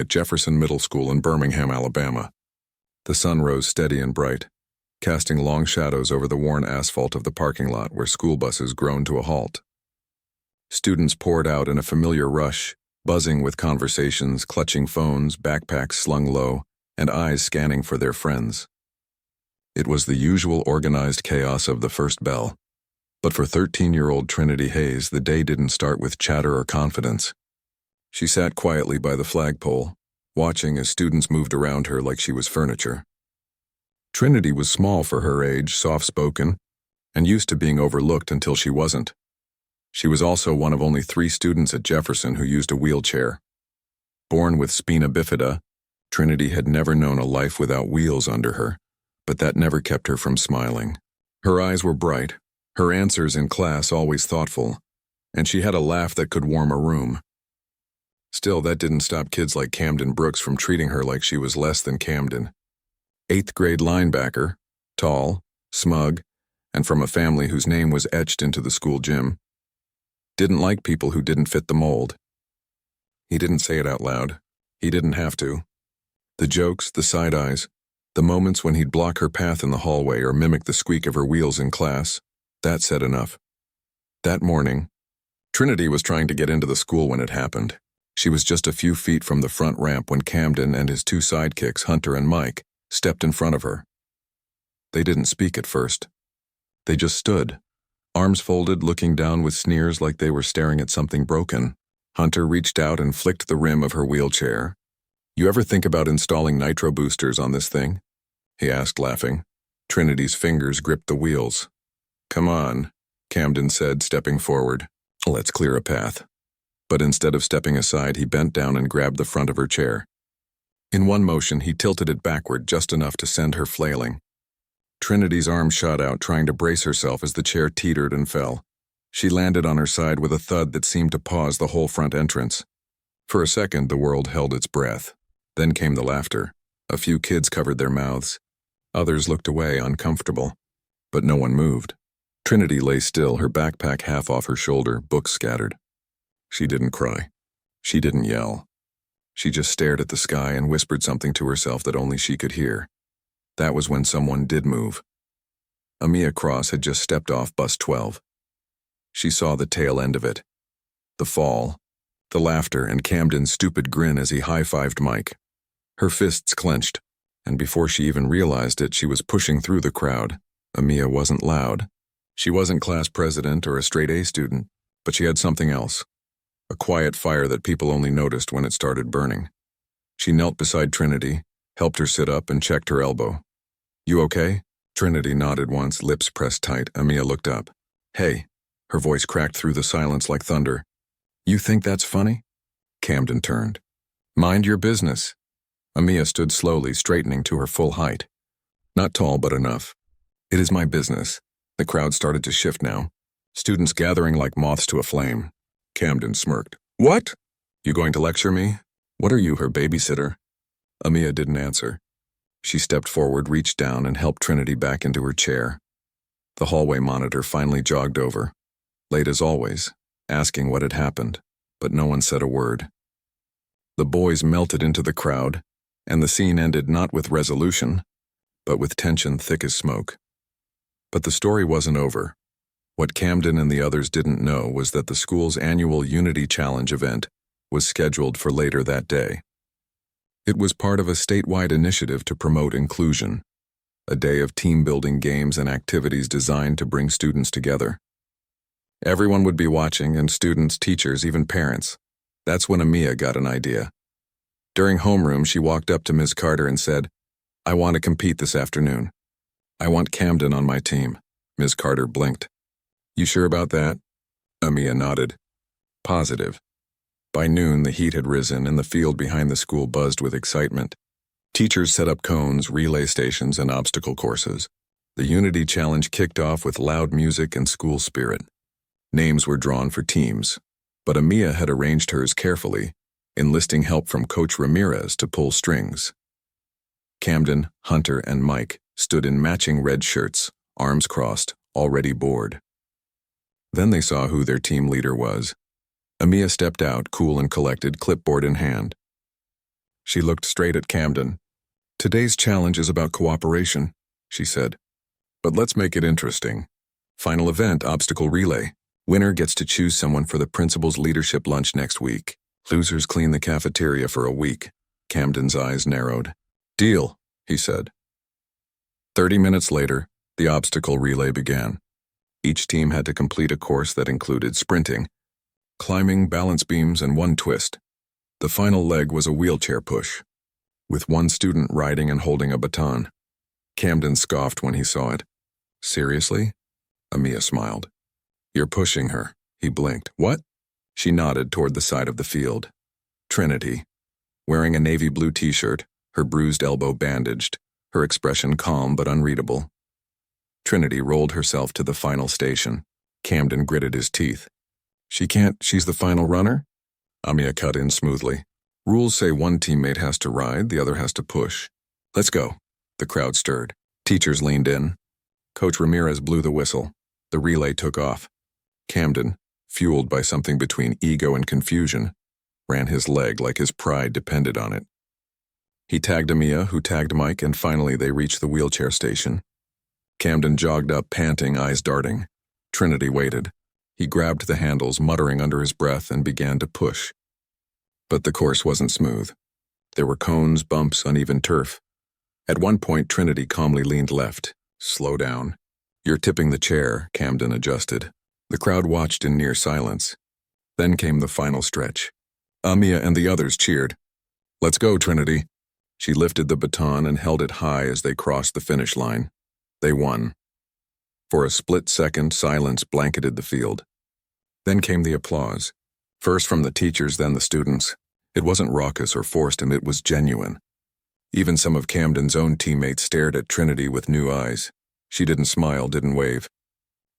at Jefferson Middle School in Birmingham, Alabama. The sun rose steady and bright, casting long shadows over the worn asphalt of the parking lot where school buses groaned to a halt. Students poured out in a familiar rush, buzzing with conversations, clutching phones, backpacks slung low, and eyes scanning for their friends. It was the usual organized chaos of the first bell. But for 13-year-old Trinity Hayes, the day didn't start with chatter or confidence. She sat quietly by the flagpole, watching as students moved around her like she was furniture. Trinity was small for her age, soft-spoken, and used to being overlooked until she wasn't. She was also one of only 3 students at Jefferson who used a wheelchair. Born with spina bifida, Trinity had never known a life without wheels under her, but that never kept her from smiling. Her eyes were bright, her answers in class always thoughtful, and she had a laugh that could warm a room. Still, that didn't stop kids like Camden Brooks from treating her like she was less than Camden. 8th grade linebacker, tall, smug, and from a family whose name was etched into the school gym. Didn't like people who didn't fit the mold. He didn't say it out loud. He didn't have to. The jokes, the side eyes, the moments when he'd block her path in the hallway or mimic the squeak of her wheels in class, that said enough. That morning, Trinity was trying to get into the school when it happened. She was just a few feet from the front ramp when Camden and his 2 sidekicks, Hunter and Mike, stepped in front of her. They didn't speak at first. They just stood, arms folded, looking down with sneers like they were staring at something broken. Hunter reached out and flicked the rim of her wheelchair. "You ever think about installing nitro boosters on this thing?" he asked, laughing. Trinity's fingers gripped the wheels. "Come on," Camden said, stepping forward. "Let's clear a path." But instead of stepping aside, he bent down and grabbed the front of her chair. In one motion, he tilted it backward just enough to send her flailing. Trinity's arm shot out, trying to brace herself as the chair teetered and fell. She landed on her side with a thud that seemed to pause the whole front entrance. For a second, the world held its breath. Then came the laughter. A few kids covered their mouths. Others looked away, uncomfortable. But no one moved. Trinity lay still, her backpack half off her shoulder, books scattered. She didn't cry. She didn't yell. She just stared at the sky and whispered something to herself that only she could hear. That was when someone did move. Amia Cross had just stepped off bus 12. She saw the tail end of it. The fall, the laughter, and Camden's stupid grin as he high-fived Mike. Her fists clenched, and before she even realized it, she was pushing through the crowd. Amia wasn't loud. She wasn't class president or a straight-A student, but she had something else. A quiet fire that people only noticed when it started burning. She knelt beside Trinity, helped her sit up, and checked her elbow. "You okay?" Trinity nodded once, lips pressed tight. Amia looked up. "Hey." Her voice cracked through the silence like thunder. "You think that's funny?" Camden turned. "Mind your business." Amia stood slowly, straightening to her full height. Not tall, but enough. "It is my business." The crowd started to shift now. Students gathering like moths to a flame. Camden smirked. "What? You going to lecture me? What are you, her babysitter?" Amia didn't answer. She stepped forward, reached down, and helped Trinity back into her chair. The hallway monitor finally jogged over, late as always, asking what had happened, but no one said a word. The boys melted into the crowd, and the scene ended not with resolution, but with tension thick as smoke. But the story wasn't over. What Camden and the others didn't know was that the school's annual Unity Challenge event was scheduled for later that day. It was part of a statewide initiative to promote inclusion, a day of team-building games and activities designed to bring students together. Everyone would be watching, and students, teachers, even parents. That's when Amia got an idea. During homeroom, she walked up to Ms. Carter and said, "I want to compete this afternoon. I want Camden on my team." Ms. Carter blinked. "You sure about that?" Amia nodded. Positive. By noon, the heat had risen and the field behind the school buzzed with excitement. Teachers set up cones, relay stations, and obstacle courses. The Unity Challenge kicked off with loud music and school spirit. Names were drawn for teams, but Amia had arranged hers carefully, enlisting help from Coach Ramirez to pull strings. Camden, Hunter, and Mike stood in matching red shirts, arms crossed, already bored. Then they saw who their team leader was. Amia stepped out, cool and collected, clipboard in hand. She looked straight at Camden. "Today's challenge is about cooperation," she said. "But let's make it interesting. Final event, obstacle relay. Winner gets to choose someone for the principal's leadership lunch next week. Losers clean the cafeteria for a week." Camden's eyes narrowed. "Deal," he said. 30 minutes later, the obstacle relay began. Each team had to complete a course that included sprinting, climbing, balance beams, and one twist. The final leg was a wheelchair push, with one student riding and holding a baton. Camden scoffed when he saw it. "Seriously?" Amia smiled. "You're pushing her." He blinked. "What?" She nodded toward the side of the field. Trinity, wearing a navy blue t-shirt, her bruised elbow bandaged, her expression calm but unreadable. Trinity rolled herself to the final station. Camden gritted his teeth. She's the final runner?" Amia cut in smoothly. "Rules say one teammate has to ride, the other has to push. Let's go." The crowd stirred. Teachers leaned in. Coach Ramirez blew the whistle. The relay took off. Camden, fueled by something between ego and confusion, ran his leg like his pride depended on it. He tagged Amia, who tagged Mike, and finally they reached the wheelchair station. Camden jogged up, panting, eyes darting. Trinity waited. He grabbed the handles, muttering under his breath, and began to push. But the course wasn't smooth. There were cones, bumps, uneven turf. At one point, Trinity calmly leaned left. "Slow down." "You're tipping the chair," Camden adjusted. The crowd watched in near silence. Then came the final stretch. Amia and the others cheered. "Let's go, Trinity." She lifted the baton and held it high as they crossed the finish line. They won. For a split second, silence blanketed the field. Then came the applause. First from the teachers, then the students. It wasn't raucous or forced, and it was genuine. Even some of Camden's own teammates stared at Trinity with new eyes. She didn't smile, didn't wave.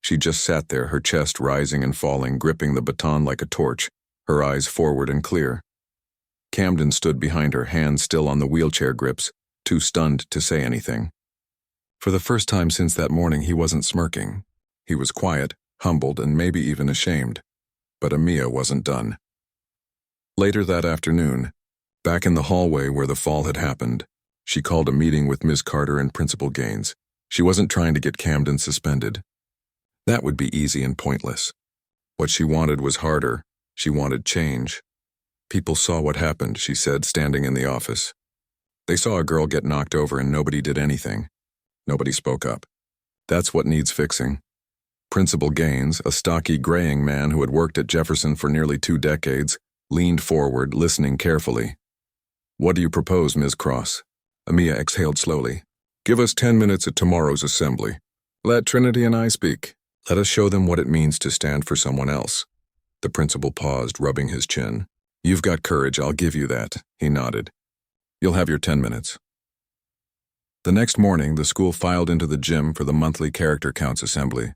She just sat there, her chest rising and falling, gripping the baton like a torch, her eyes forward and clear. Camden stood behind her, hands still on the wheelchair grips, too stunned to say anything. For the first time since that morning, he wasn't smirking. He was quiet, humbled, and maybe even ashamed. But Amia wasn't done. Later that afternoon, back in the hallway where the fall had happened, she called a meeting with Ms. Carter and Principal Gaines. She wasn't trying to get Camden suspended. That would be easy and pointless. What she wanted was harder. She wanted change. "People saw what happened," she said, standing in the office. "They saw a girl get knocked over and nobody did anything. Nobody spoke up. That's what needs fixing." Principal Gaines, a stocky, graying man who had worked at Jefferson for nearly 2 decades, leaned forward, listening carefully. "What do you propose, Ms. Cross?" Amia exhaled slowly. "Give us 10 minutes at tomorrow's assembly. Let Trinity and I speak. Let us show them what it means to stand for someone else." The principal paused, rubbing his chin. "You've got courage, I'll give you that," he nodded. "You'll have your 10 minutes. The next morning, the school filed into the gym for the monthly character counts assembly.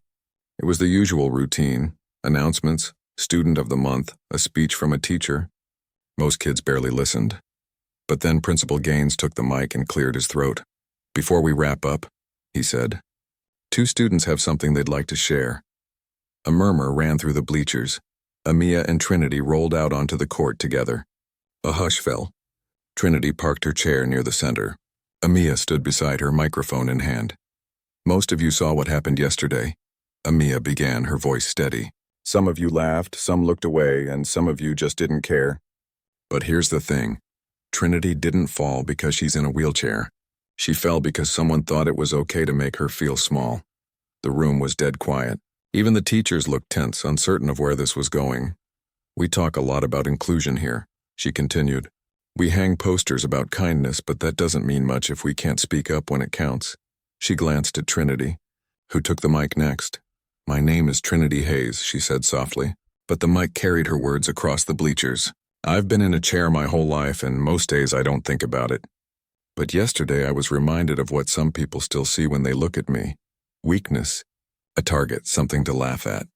It was the usual routine: announcements, student of the month, a speech from a teacher. Most kids barely listened. But then Principal Gaines took the mic and cleared his throat. "Before we wrap up," he said, "2 students have something they'd like to share." A murmur ran through the bleachers. Amia and Trinity rolled out onto the court together. A hush fell. Trinity parked her chair near the center. Amia stood beside her, microphone in hand. "Most of you saw what happened yesterday," Amia began, her voice steady. "Some of you laughed, some looked away, and some of you just didn't care. But here's the thing. Trinity didn't fall because she's in a wheelchair. She fell because someone thought it was okay to make her feel small." The room was dead quiet. Even the teachers looked tense, uncertain of where this was going. "We talk a lot about inclusion here," she continued. "We hang posters about kindness, but that doesn't mean much if we can't speak up when it counts." She glanced at Trinity, who took the mic next. "My name is Trinity Hayes," she said softly, but the mic carried her words across the bleachers. "I've been in a chair my whole life, and most days I don't think about it. But yesterday I was reminded of what some people still see when they look at me. Weakness. A target, something to laugh at."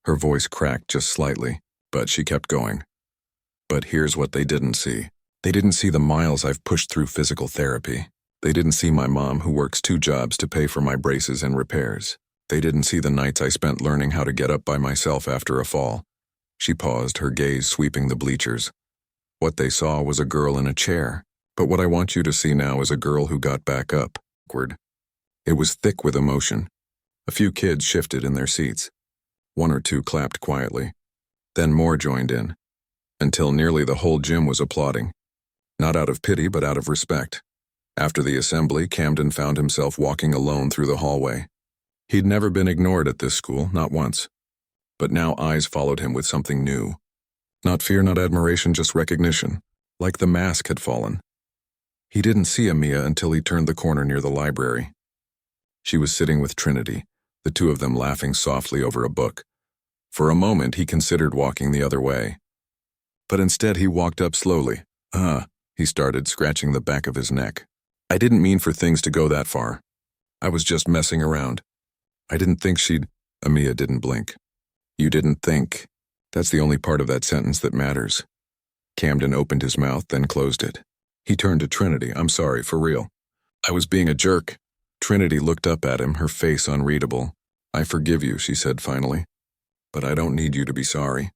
Her voice cracked just slightly, but she kept going. "But here's what they didn't see. They didn't see the miles I've pushed through physical therapy. They didn't see my mom who works 2 jobs to pay for my braces and repairs. They didn't see the nights I spent learning how to get up by myself after a fall." She paused, her gaze sweeping the bleachers. What they saw was a girl in a chair, But what I want you to see now is a girl who got back up. Awkward. It was thick with emotion. A few kids shifted in their seats. One or two clapped quietly. Then more joined in, until nearly the whole gym was applauding. Not out of pity, but out of respect. After the assembly, Camden found himself walking alone through the hallway. He'd never been ignored at this school, not once. But now eyes followed him with something new. Not fear, not admiration, just recognition, like the mask had fallen. He didn't see Amia until he turned the corner near the library. She was sitting with Trinity, the two of them laughing softly over a book. For a moment, he considered walking the other way. But instead, he walked up slowly. He started, scratching the back of his neck. I didn't mean for things to go that far. I was just messing around. I didn't think she'd... Amia didn't blink. You didn't think. That's the only part of that sentence that matters. Camden opened his mouth, then closed it. He turned to Trinity. I'm sorry, for real. I was being a jerk. Trinity looked up at him, her face unreadable. I forgive you, she said finally. But I don't need you to be sorry.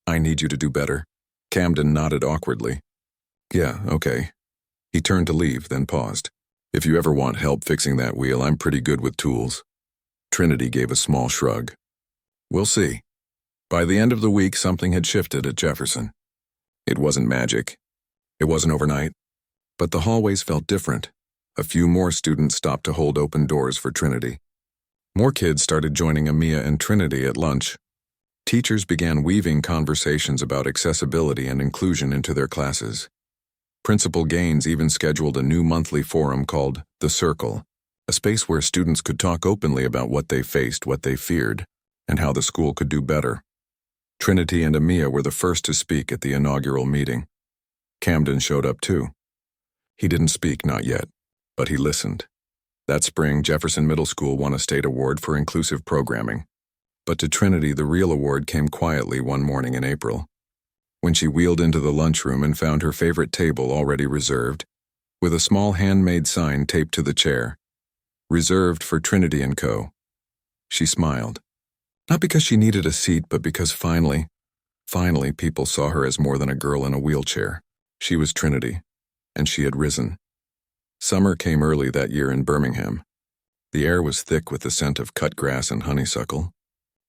I need you to do better. Camden nodded awkwardly. Yeah, okay. He turned to leave, then paused. If you ever want help fixing that wheel, I'm pretty good with tools. Trinity gave a small shrug. We'll see. By the end of the week, something had shifted at Jefferson. It wasn't magic. It wasn't overnight. But the hallways felt different. A few more students stopped to hold open doors for Trinity. More kids started joining Amia and Trinity at lunch. Teachers began weaving conversations about accessibility and inclusion into their classes. Principal Gaines even scheduled a new monthly forum called The Circle, a space where students could talk openly about what they faced, what they feared, and how the school could do better. Trinity and Amia were the first to speak at the inaugural meeting. Camden showed up too. He didn't speak, not yet, but he listened. That spring, Jefferson Middle School won a state award for inclusive programming. But to Trinity, the real award came quietly one morning in April, when she wheeled into the lunchroom and found her favorite table already reserved, with a small handmade sign taped to the chair, reserved for Trinity and Co. She smiled, not because she needed a seat, but because finally, people saw her as more than a girl in a wheelchair. She was Trinity, and she had risen. Summer came early that year in Birmingham. The air was thick with the scent of cut grass and honeysuckle,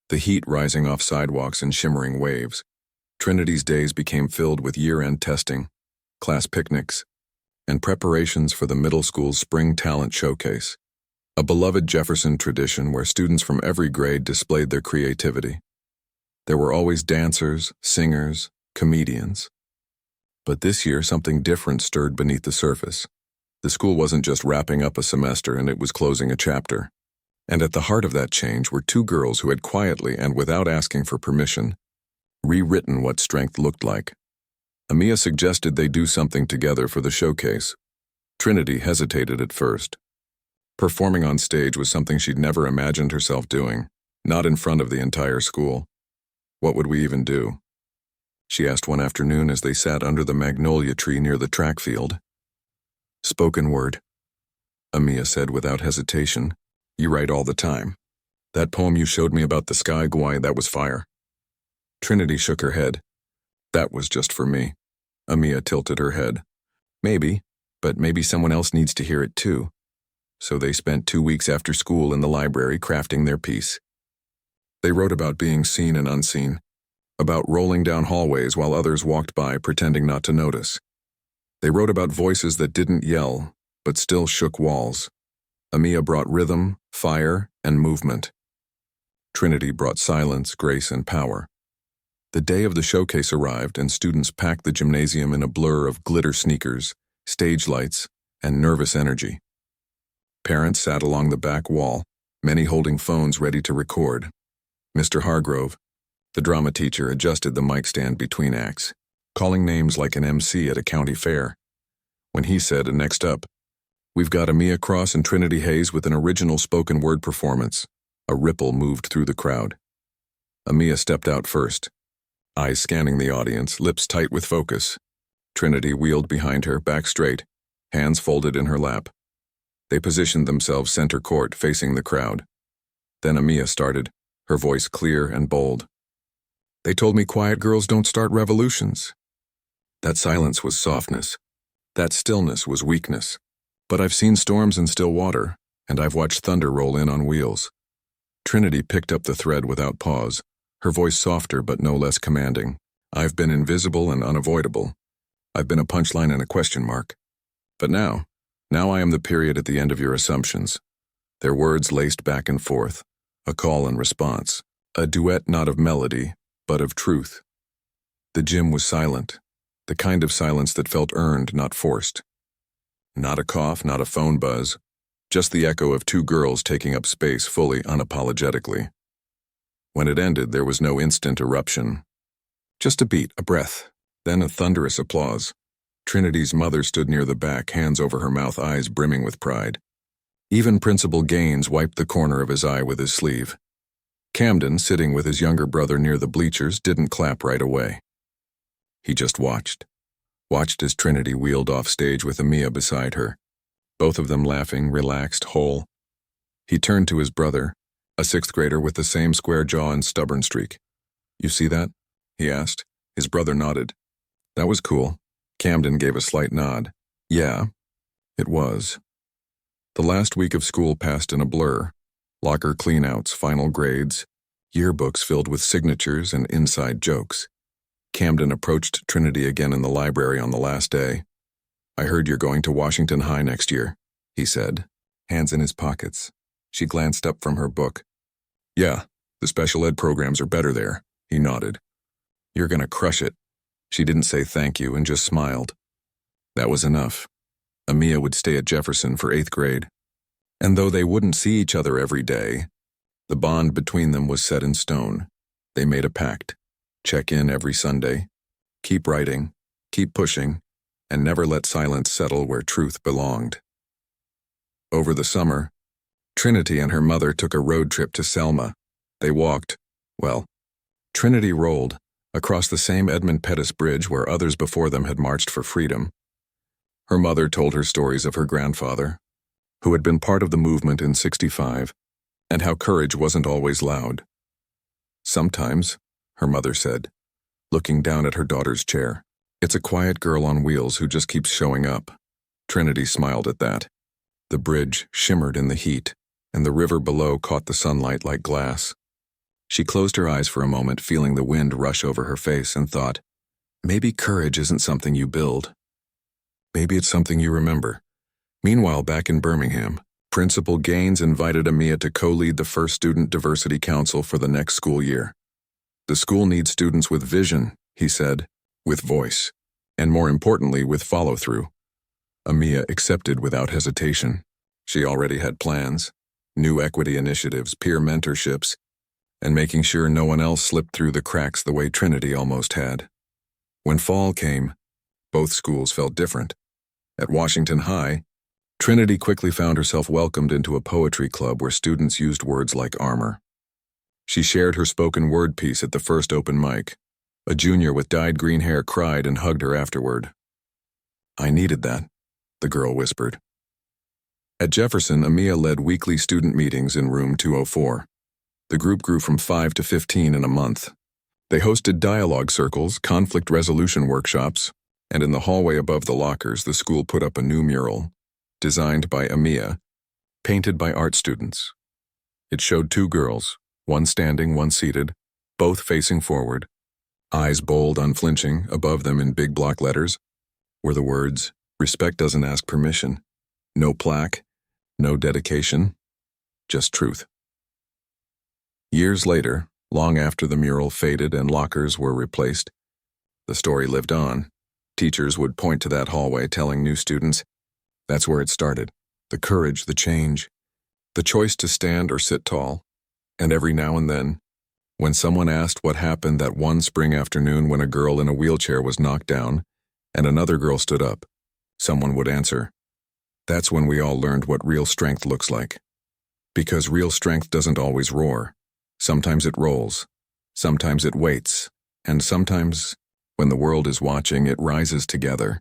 the heat rising off sidewalks in shimmering waves. Trinity's days became filled with year-end testing, class picnics, and preparations for the middle school's spring talent showcase, a beloved Jefferson tradition where students from every grade displayed their creativity. There were always dancers, singers, comedians. But this year, something different stirred beneath the surface. The school wasn't just wrapping up a semester, and it was closing a chapter. And at the heart of that change were two girls who had quietly and without asking for permission rewritten what strength looked like. Amia suggested they do something together for the showcase. Trinity hesitated at first. Performing on stage was something she'd never imagined herself doing, not in front of the entire school. What would we even do? She asked one afternoon as they sat under the magnolia tree near the track field. Spoken word, Amia said without hesitation. You write all the time. That poem you showed me about the sky, why, that was fire. Trinity shook her head. That was just for me. Amia tilted her head. Maybe, but maybe someone else needs to hear it too. So they spent 2 weeks after school in the library crafting their piece. They wrote about being seen and unseen, about rolling down hallways while others walked by pretending not to notice. They wrote about voices that didn't yell, but still shook walls. Amia brought rhythm, fire, and movement. Trinity brought silence, grace, and power. The day of the showcase arrived, and students packed the gymnasium in a blur of glitter sneakers, stage lights, and nervous energy. Parents sat along the back wall, many holding phones ready to record. Mr. Hargrove, the drama teacher, adjusted the mic stand between acts, calling names like an MC at a county fair. When he said, next up, we've got Amia Cross and Trinity Hayes with an original spoken word performance. A ripple moved through the crowd. Amia stepped out first, eyes scanning the audience, lips tight with focus. Trinity wheeled behind her, back straight, hands folded in her lap. They positioned themselves center court, facing the crowd. Then Amia started, her voice clear and bold. They told me quiet girls don't start revolutions. That silence was softness. That stillness was weakness. But I've seen storms in still water, and I've watched thunder roll in on wheels. Trinity picked up the thread without pause, her voice softer but no less commanding. I've been invisible and unavoidable. I've been a punchline and a question mark. But now I am the period at the end of your assumptions. Their words laced back and forth, a call and response, a duet not of melody, but of truth. The gym was silent, the kind of silence that felt earned, not forced. Not a cough, not a phone buzz, just the echo of two girls taking up space fully unapologetically. When it ended, there was no instant eruption. Just a beat, a breath, then a thunderous applause. Trinity's mother stood near the back, hands over her mouth, eyes brimming with pride. Even Principal Gaines wiped the corner of his eye with his sleeve. Camden, sitting with his younger brother near the bleachers, didn't clap right away. He just watched as Trinity wheeled off stage with Amia beside her, both of them laughing, relaxed, whole. He turned to his brother, a sixth grader with the same square jaw and stubborn streak. "You see that?" he asked. His brother nodded. "That was cool." Camden gave a slight nod. "Yeah, it was." The last week of school passed in a blur. Locker cleanouts, final grades, yearbooks filled with signatures and inside jokes. Camden approached Trinity again in the library on the last day. "I heard you're going to Washington High next year," he said, hands in his pockets. She glanced up from her book. "Yeah, the special ed programs are better there," he nodded. "You're gonna crush it." She didn't say thank you and just smiled. That was enough. Amia would stay at Jefferson for 8th grade. And though they wouldn't see each other every day, the bond between them was set in stone. They made a pact. Check in every Sunday. Keep writing, keep pushing, and never let silence settle where truth belonged. Over the summer, Trinity and her mother took a road trip to Selma. They walked, Trinity rolled, across the same Edmund Pettus Bridge where others before them had marched for freedom. Her mother told her stories of her grandfather, who had been part of the movement in '65, and how courage wasn't always loud. "Sometimes," her mother said, looking down at her daughter's chair, "it's a quiet girl on wheels who just keeps showing up." Trinity smiled at that. The bridge shimmered in the heat, and the river below caught the sunlight like glass. She closed her eyes for a moment, feeling the wind rush over her face, and thought, maybe courage isn't something you build. Maybe it's something you remember. Meanwhile, back in Birmingham, Principal Gaines invited Amia to co-lead the first Student Diversity Council for the next school year. "The school needs students with vision," he said, "with voice, and more importantly, with follow-through." Amia accepted without hesitation. She already had plans, new equity initiatives, peer mentorships, and making sure no one else slipped through the cracks the way Trinity almost had. When fall came, both schools felt different. At Washington High, Trinity quickly found herself welcomed into a poetry club where students used words like armor. She shared her spoken word piece at the first open mic. A junior with dyed green hair cried and hugged her afterward. "I needed that," the girl whispered. At Jefferson, Amia led weekly student meetings in room 204. The group grew from 5 to 15 in a month. They hosted dialogue circles, conflict resolution workshops, and in the hallway above the lockers, the school put up a new mural, designed by Amia, painted by art students. It showed two girls, one standing, one seated, both facing forward. Eyes bold, unflinching, above them in big block letters were the words, "Respect doesn't ask permission." No plaque, no dedication, just truth. Years later, long after the mural faded and lockers were replaced, the story lived on. Teachers would point to that hallway, telling new students, that's where it started. The courage, the change, the choice to stand or sit tall. And every now and then, when someone asked what happened that one spring afternoon when a girl in a wheelchair was knocked down and another girl stood up, someone would answer, "That's when we all learned what real strength looks like." Because real strength doesn't always roar. Sometimes it rolls, sometimes it waits, and sometimes, when the world is watching, it rises together.